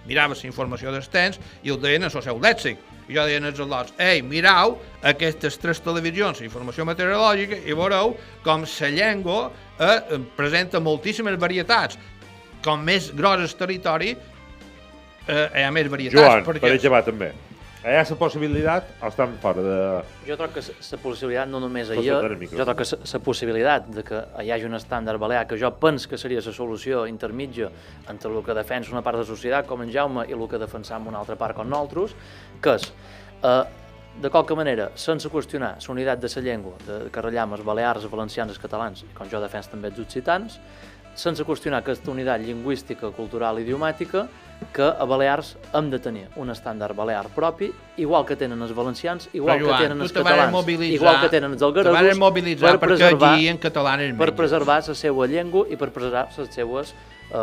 mirava la informació dels temps i ho deien en el seu lèxic. I jo deien als al·lots, mirau aquestes 3 televisions, informació meteorològica, i veureu com la llengua presenta moltíssimes varietats. Com més gros el territori, hi ha més varietats. Joan, per acabar també. Hi ha la possibilitat o estan fora de... Jo trobo que la possibilitat no només hi Pots ha, fotre el micro. jo trobo que la possibilitat de que hi hagi un estàndard balear, que jo penso que seria la solució intermitja entre el que defensa una part de la societat, com en Jaume, i el que defensam una altra part, com nosaltres, que és, de qualque manera, sense qüestionar la unitat de la llengua, de carrellam els balears, els valencians, els catalans, i com jo defenso també els occitans, sense qüestionar aquesta unitat lingüística, cultural i idiomàtica, que a Balears hem de tenir un estàndard balear propi, igual que tenen els valencians, igual que tenen els catalans, igual que tenen els algaresos, per preservar la seva llengua i per preservar les seues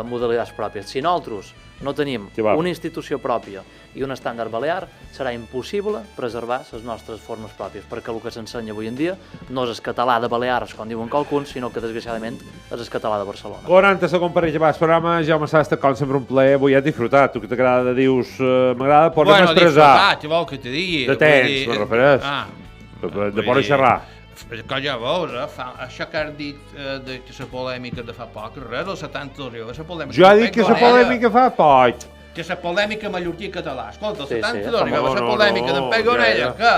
modalitats pròpies. Si nosaltres no tenim una institució pròpia i un estàndard balear, serà impossible preservar les nostres formes pròpies, perquè el que s'ensenya avui en dia no és el català de Balears, com diuen qualcuns, sinó que, desgraciadament, és el català de Barcelona. 40 segons per acabar el programa. Jaume Sastre, com sempre, un plaer. Avui has disfrutat. Tu que t'agrada, dius, m'agrada poder expressar. Què vol que te digui? De temps, me refereix. De poder xerrar. Que ja veus, això que has dit de la polèmica de fa poc, res, el 72 euros, la polèmica... Jo he dit que la polèmica fa poc. Que la polèmica mallorquí català. Escolta, el 72 euros, la polèmica d'en Pegonella, que...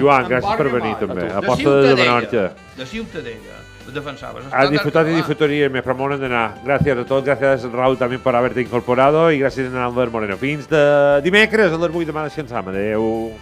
Joan, gràcies per venir també. Aposta de Menorca. De Ciutadella. Defensaves. Has disfrutat y disfrutaríem, però m'ho hem d'anar. Gràcies a tots, gràcies Raúl també per haver-te incorporado i gràcies a Albert Moreno. Fins de dimecres a les 8 demà descansam. Adéu.